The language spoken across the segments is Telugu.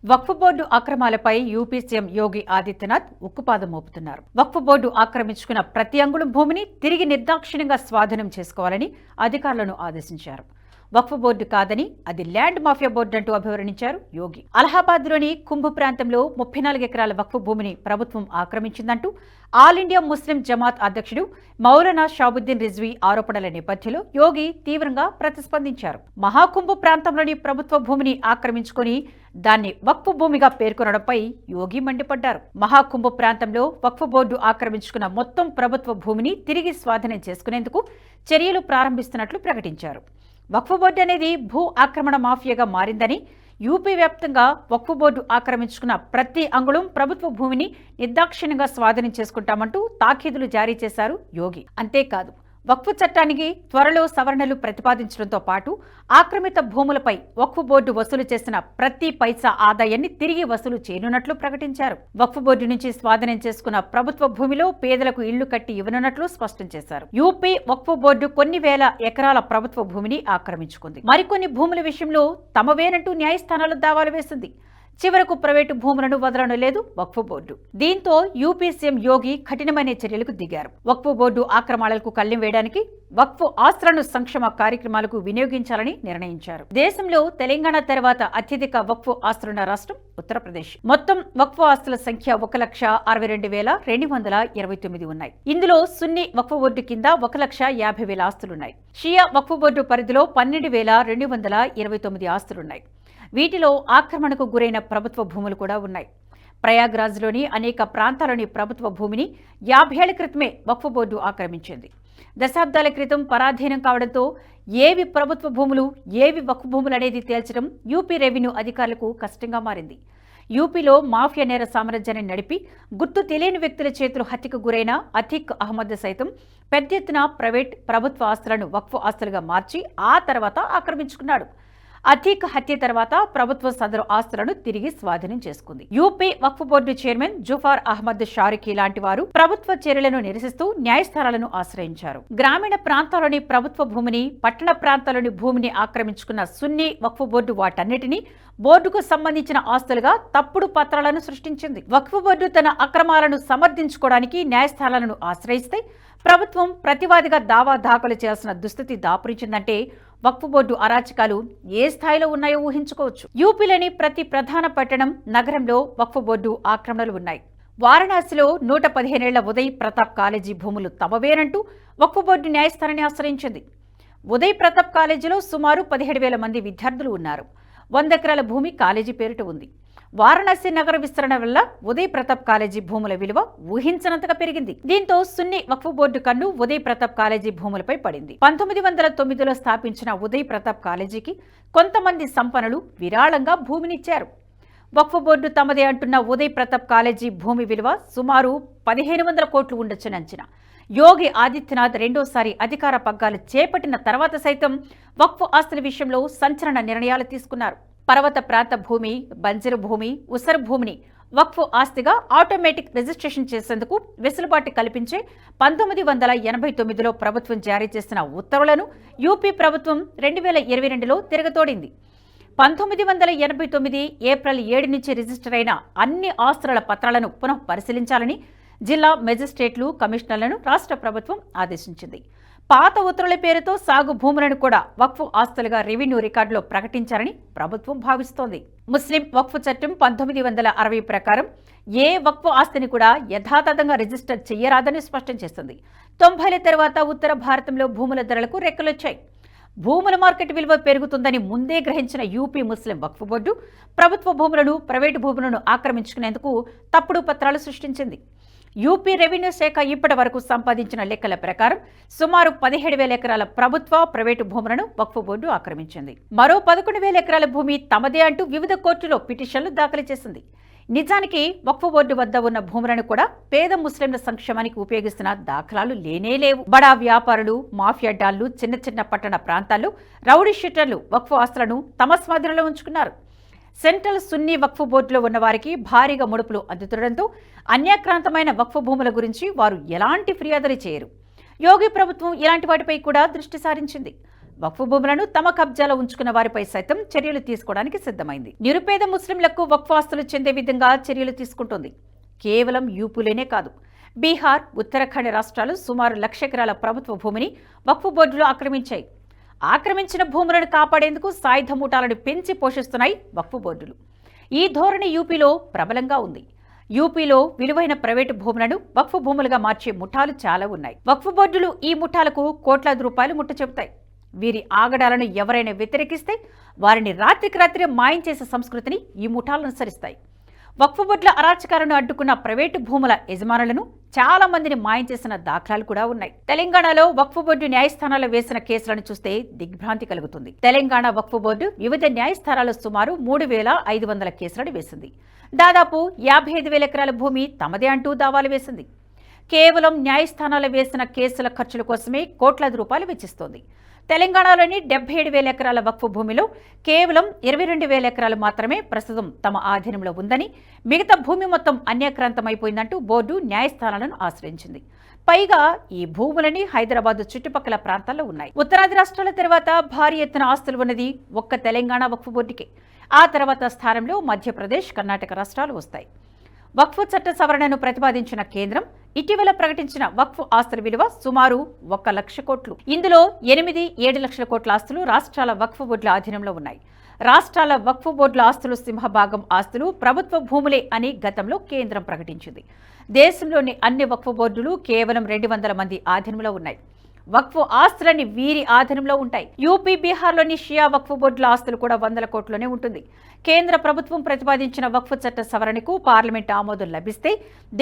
వక్ఫ్ board అక్రమాలపై UP CM Yogi Adityanath ఉక్కుపాదం మోపుతున్నారు. వక్ఫ్ బోర్డు ఆక్రమించుకున్న ప్రతి అంగుళం భూమిని తిరిగి నిర్దాక్షిణ్యంగా స్వాధీనం చేసుకోవాలని అధికారులను ఆదేశించారు. వక్ఫ్ బోర్డు కాదని అది ల్యాండ్ మాఫియా బోర్డు అంటూ అభివర్ణించారు యోగి. అలహాబాద్లోని కుంభు ప్రాంతంలో 34 ఎకరాల వక్ఫ్ భూమిని ప్రభుత్వం ఆక్రమించిందంటూ ఆల్ ఇండియా ముస్లిం జమాత్ అధ్యక్షుడు మౌలానా షాబుద్దీన్ రిజ్వీ ఆరోపణల నేపథ్యంలో యోగి తీవ్రంగా ప్రతిస్పందించారు. మహాకుంభు ప్రాంతంలోని ప్రభుత్వ భూమిని ఆక్రమించుకుని దాన్ని వక్ఫ్ భూమిగా పేర్కొనడంపై యోగి మండిపడ్డారు. మహాకుంభు ప్రాంతంలో వక్ఫ్ బోర్డు ఆక్రమించుకున్న మొత్తం ప్రభుత్వ భూమిని తిరిగి స్వాధీనం చేసుకునేందుకు చర్యలు ప్రారంభిస్తున్నట్లు ప్రకటించారు. వక్ఫ్ బోర్డు అనేది భూ ఆక్రమణ మాఫియాగా మారిందని, యూపీ వ్యాప్తంగా వక్ఫ్ బోర్డు ఆక్రమించుకున్న ప్రతి అంగుళం ప్రభుత్వ భూమిని నిర్దాక్షిణ్యంగా స్వాధీనం చేసుకుంటామంటూ తాకీదులు జారీ చేశారు యోగి. అంతేకాదు, వక్ఫ్ చట్టానికి త్వరలో సవరణలు ప్రతిపాదించడంతో పాటు ఆక్రమిత భూములపై వక్ఫ్ బోర్డు వసూలు చేసిన ప్రతి పైసా ఆదాయాన్ని తిరిగి వసూలు చేయనున్నట్లు ప్రకటించారు. వక్ఫ్ బోర్డు నుంచి స్వాధీనం చేసుకున్న ప్రభుత్వ భూమిలో పేదలకు ఇళ్లు కట్టి ఇవ్వనున్నట్లు స్పష్టం చేశారు. యూపీ వక్ఫ్ బోర్డు కొన్ని వేల ఎకరాల ప్రభుత్వ భూమిని ఆక్రమించుకుంది. మరికొన్ని భూముల విషయంలో తమవేనంటూ న్యాయస్థానాలు దావాలు వేసింది. చివరకు ప్రైవేటు భూములను వదలడం లేదు వక్ఫ్ బోర్డు. దీంతో యూపీ సీఎం యోగి కఠినమైన చర్యలకు దిగారు. వక్ఫ్ బోర్డు ఆక్రమణలకు కళ్లెం వేయడానికి వక్ఫ్ ఆస్తులను సంక్షేమ కార్యక్రమాలకు వినియోగించాలని నిర్ణయించారు. దేశంలో తెలంగాణ తర్వాత అత్యధిక వక్ఫ్ ఆస్తులున్న రాష్ట్రం ఉత్తరప్రదేశ్. మొత్తం వక్ఫ్ ఆస్తుల సంఖ్య 1,62,229 ఉన్నాయి. ఇందులో సున్నీ వక్ఫ్ బోర్డు కింద 1,50,000 ఆస్తులున్నాయి. షియా వక్ఫ్ బోర్డు పరిధిలో 12,229 ఆస్తులున్నాయి. వీటిలో ఆక్రమణకు గురైన ప్రభుత్వ భూములు కూడా ఉన్నాయి. ప్రయాగ్రాజ్లోని అనేక ప్రాంతాల్లోని ప్రభుత్వ భూమిని 50 ఏళ్ల క్రితమే వక్ఫ్ బోర్డు ఆక్రమించింది. దశాబ్దాల క్రితం పరాధీనం కావడంతో ఏవి ప్రభుత్వ భూములు, ఏవి వక్ఫ్ భూములు అనేది తేల్చడం యూపీ రెవెన్యూ అధికారులకు కష్టంగా మారింది. యూపీలో మాఫియా నేర సామ్రాజ్యాన్ని నడిపి గుర్తు తెలియని వ్యక్తుల చేతులు హత్యకు గురైన అతీక్ అహ్మద్ సైతం పెద్ద ఎత్తున ప్రైవేట్, ప్రభుత్వ ఆస్తులను వక్ఫ్ ఆస్తులుగా మార్చి ఆ తర్వాత ఆక్రమించుకున్నాడు. అతీక్ హత్య తర్వాత ప్రభుత్వ సదరు ఆస్తులను తిరిగి స్వాధీనం చేసుకుంది. యూపీ వక్ఫ్ బోర్డు చైర్మన్ జుఫార్ అహ్మద్ షారిఖీ లాంటి వారు ప్రభుత్వ చర్యలను నిరసిస్తూ న్యాయస్థానాలను ఆశ్రయించారు. గ్రామీణ ప్రాంతాల్లోని ప్రభుత్వ భూమిని, పట్టణ ప్రాంతాల్లోని భూమిని ఆక్రమించుకున్న సున్నీ వక్ఫ్ బోర్డు వాటన్నిటినీ బోర్డుకు సంబంధించిన ఆస్తులుగా తప్పుడు పత్రాలను సృష్టించింది. వక్ఫ్ బోర్డు తన అక్రమాలను సమర్థించుకోవడానికి న్యాయస్థానాలను ఆశ్రయిస్తే ప్రభుత్వం ప్రతివాదిగా దావా దాఖలు చేయాల్సిన దుస్థితి దాపురించిందంటే వక్ఫ్ బోర్డు అరాచకాలు ఏ స్థాయిలో ఉన్నాయో ఊహించుకోవచ్చు. యూపీలోని ప్రతి ప్రధాన పట్టణం, నగరంలో వక్ఫ్ బోర్డు ఆక్రమణలు ఉన్నాయి. వారణాసిలో 115 ఏళ్ల ఉదయ్ ప్రతాప్ కాలేజీ భూములు తమవేనంటూ వక్ఫ్ బోర్డు న్యాయస్థానాన్ని ఆశ్రయించింది. ఉదయ్ ప్రతాప్ కాలేజీలో సుమారు 17,000 మంది విద్యార్థులు ఉన్నారు. 100 ఎకరాల భూమి కాలేజీ పేరిట ఉంది. వారణాసి నగర విస్తరణ వల్ల ఉదయ్ ప్రతాప్ కాలేజీ భూముల విలువ ఊహించనంతగా పెరిగింది. దీంతో సున్నీ వక్ఫ్ బోర్డు కన్ను ఉదయ్ ప్రతాప్ కాలేజీ భూములపై పడింది. 1909లో స్థాపించిన ఉదయ్ ప్రతాప్ కాలేజీకి కొంతమంది సంపన్నులు విరాళంగా భూమినిచ్చారు. వక్ఫ్ బోర్డు తమదే అంటున్న ఉదయ్ ప్రతాప్ కాలేజీ భూమి విలువ సుమారు 1,500 కోట్లు ఉండొచ్చని అంచనా. యోగి ఆదిత్యనాథ్ రెండోసారి అధికార పగ్గాలు చేపట్టిన తర్వాత సైతం వక్ఫ్ ఆస్తుల విషయంలో సంచలన నిర్ణయాలు తీసుకున్నారు. పర్వత ప్రాంత భూమి, బంజరు భూమి, ఉసరు భూమిని వక్ఫ్ ఆస్తిగా ఆటోమేటిక్ రిజిస్ట్రేషన్ చేసేందుకు వెసులుబాటు కల్పించే 1989లో ప్రభుత్వం జారీ చేసిన ఉత్తర్వులను యూపీ ప్రభుత్వం 2022లో తిరగతోడింది. 1989 ఏప్రిల్ 7 నుంచి రిజిస్టర్ అయిన అన్ని ఆస్తుల పత్రాలను పునః పరిశీలించాలని జిల్లా మెజిస్ట్రేట్లు, కమిషనర్లను రాష్ట్ర ప్రభుత్వం ఆదేశించింది. పాత ఉత్తర్వుల పేరుతో సాగు భూములను కూడా వక్ఫ్ ఆస్తులుగా రెవెన్యూ రికార్డులో ప్రకటించాలని ప్రభుత్వం భావిస్తోంది. ముస్లిం వక్ఫ్ చట్టం 1960 ప్రకారం ఏ వక్ఫ్ ఆస్తిని కూడా యథాతథంగా రిజిస్టర్ చేయరాదని స్పష్టం చేస్తుంది. 90ల తర్వాత ఉత్తర భారతంలో భూముల ధరలకు రెక్కలొచ్చాయి. భూముల మార్కెట్ విలువ పెరుగుతుందని ముందే గ్రహించిన యూపీ ముస్లిం వక్ఫ్ బోర్డు ప్రభుత్వ భూములను, ప్రైవేటు భూములను ఆక్రమించుకునేందుకు తప్పుడు పత్రాలు సృష్టించింది. యూపీ రెవెన్యూ శాఖ ఇప్పటి వరకు సంపాదించిన లెక్కల ప్రకారం సుమారు 17,000 ఎకరాల ప్రభుత్వ, ప్రైవేటు భూములను వక్ఫ్ బోర్డు ఆక్రమించింది. మరో 11,000 ఎకరాల భూమి తమదే అంటూ వివిధ కోర్టులో పిటిషన్లు దాఖలు చేసింది. నిజానికి వక్ఫ్ బోర్డు వద్ద ఉన్న భూములను కూడా పేద ముస్లింల సంక్షేమానికి ఉపయోగిస్తున్న దాఖలాలు లేనేలేవు. బడా వ్యాపారులు, మాఫియా డాన్లు చిన్న చిన్న పట్టణ ప్రాంతాల్లో రౌడీ షీటర్లు వక్ఫ్ ఆస్తులను తమ స్వాధీనంలో ఉంచుకున్నారు. సెంట్రల్ సున్నీ వక్ఫ్ బోర్డులో ఉన్న వారికి భారీగా ముడుపులు అందుతుండటంతో అన్యాక్రాంతమైన వక్ఫ్ భూముల గురించి వారు ఎలాంటి ఫిర్యాదులు చేయరు. యోగి ప్రభుత్వం ఇలాంటి వాటిపై కూడా దృష్టి సారించింది. వక్ఫ్ భూములను తమ కబ్జాలో ఉంచుకున్న వారిపై సైతం చర్యలు తీసుకోవడానికి సిద్ధమైంది. నిరుపేద ముస్లింలకు వక్ఫ్ ఆస్తులు చెందే విధంగా చర్యలు తీసుకుంటోంది. కేవలం యూపీలోనే కాదు, బీహార్, ఉత్తరాఖండ్ రాష్ట్రాలు సుమారు 1,00,000 ఎకరాల ప్రభుత్వ భూమిని వక్ఫ్ బోర్డులు ఆక్రమించాయి. ఆక్రమించిన భూములను కాపాడేందుకు సాయుధ ముఠాలను పెంచి పోషిస్తున్నాయి వక్ఫ్ బోర్డులు. ఈ ధోరణి యూపీలో ప్రబలంగా ఉంది. యూపీలో విలువైన ప్రైవేటు భూములను వక్ఫ్ భూములుగా మార్చే ముఠాలు చాలా ఉన్నాయి. వక్ఫ్ బోర్డులు ఈ ముఠాలకు కోట్లాది రూపాయలు ముట్ట చెబుతాయి. వీరి ఆగడాలను ఎవరైనా వ్యతిరేకిస్తే వారిని రాత్రికి రాత్రి మాయం చేసే సంస్కృతిని ఈ ముఠాలు అనుసరిస్తాయి. వక్ఫ్ బోర్డుల అరాచకాలను అడ్డుకున్న ప్రైవేటు భూముల యజమానులను చాలా మందిని మాయం చేసిన దాఖలాలు కూడా ఉన్నాయి. తెలంగాణలో వక్ఫ్ బోర్డు న్యాయస్థానాల్లో వేసిన కేసులను చూస్తే దిగ్భ్రాంతి కలుగుతుంది. తెలంగాణ వక్ఫ్ బోర్డు వివిధ న్యాయస్థానాల్లో సుమారు 3,500 కేసులను వేసింది. దాదాపు 55,000 ఎకరాల భూమి తమదే అంటూ దావాలు వేసింది. కేవలం న్యాయస్థానాల్లో వేసిన కేసుల ఖర్చుల కోసమే కోట్లాది రూపాయలు వెచ్చిస్తోంది. తెలంగాణలోని 77,000 ఎకరాల వక్ఫ్ భూమిలో కేవలం 22,000 ఎకరాలు మాత్రమే ప్రస్తుతం తమ ఆధీనంలో ఉందని, మిగతా భూమి మొత్తం అన్యాక్రాంతమైపోయిందంటూ బోర్డు న్యాయస్థానాలను ఆశ్రయించింది. పైగా ఈ భూములని హైదరాబాద్ చుట్టుపక్కల ప్రాంతాల్లో ఉన్నాయి. ఉత్తరాది రాష్ట్రాల తర్వాత భారీ ఎత్తున ఆస్తులు ఉన్నది ఒక్క తెలంగాణ వక్ఫ్ బోర్డుకే. ఆ తర్వాత స్థానంలో మధ్యప్రదేశ్, కర్ణాటక రాష్ట్రాలు వస్తాయి. వక్ఫ్ చట్ట సవరణను ప్రతిపాదించిన కేంద్రం ఇటీవల ప్రకటించిన వక్ఫ్ ఆస్తుల విలువ సుమారు 1,00,000 కోట్లు. ఇందులో 8-7 లక్షల కోట్ల ఆస్తులు రాష్ట్రాల వక్ఫ్ బోర్డుల ఆధీనంలో ఉన్నాయి. రాష్ట్రాల వక్ఫ్ బోర్డుల ఆస్తులు సింహభాగం ఆస్తులు ప్రభుత్వ భూములే అని గతంలో కేంద్రం ప్రకటించింది. దేశంలోని అన్ని వక్ఫ్ బోర్డులు కేవలం 200 మంది ఆధీనంలో ఉన్నాయి. వక్ఫ్ ఆస్తులని వీరి ఆధీనంలో ఉంటాయి. యూపీ, బీహార్లోని షియా వక్ఫ్ బోర్డుల ఆస్తులు కూడా 100 కోట్లోనే ఉంటుంది. కేంద్ర ప్రభుత్వం ప్రతిపాదించిన వక్ఫ్ చట్ట సవరణకు పార్లమెంట్ ఆమోదం లభిస్తే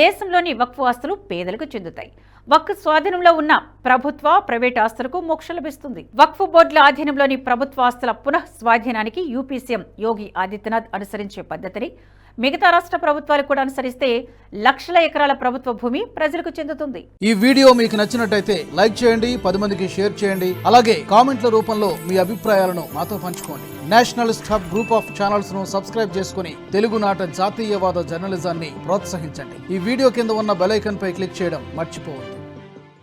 దేశంలోని వక్ఫ్ ఆస్తులు పేదలకు చెందుతాయి. వక్ఫ్ స్వాధీనంలో ఉన్న ప్రభుత్వ, ప్రైవేట్ ఆస్తులకు మోక్షం లభిస్తుంది. వక్ఫ్ బోర్డుల ఆధీనంలోని ప్రభుత్వ ఆస్తుల పునః స్వాధీనానికి యూపీ సీఎం యోగి ఆదిత్యనాథ్ అనుసరించే పద్ధతిని మిగతా రాష్ట్ర ప్రభుత్వాలు కూడా అనుసరిస్తే లక్షల ఎకరాల ప్రభుత్వ భూమి ప్రజలకు చెందుతుంది. ఈ వీడియో మీకు నచ్చినట్టయితే లైక్ చేయండి, 10 మందికి షేర్ చేయండి. అలాగే కామెంట్ల రూపంలో మీ అభిప్రాయాలను మాతో పంచుకోండి. Nationalist hub group of channels ను సబ్స్క్రైబ్ చేసుకుని తెలుగునాట జాతీయవాద జర్నలిజాన్ని ప్రోత్సహించండి. ఈ వీడియో కింద ఉన్న బెల్ ఐకాన్ పై క్లిక్ చేయడం మర్చిపోవద్దు.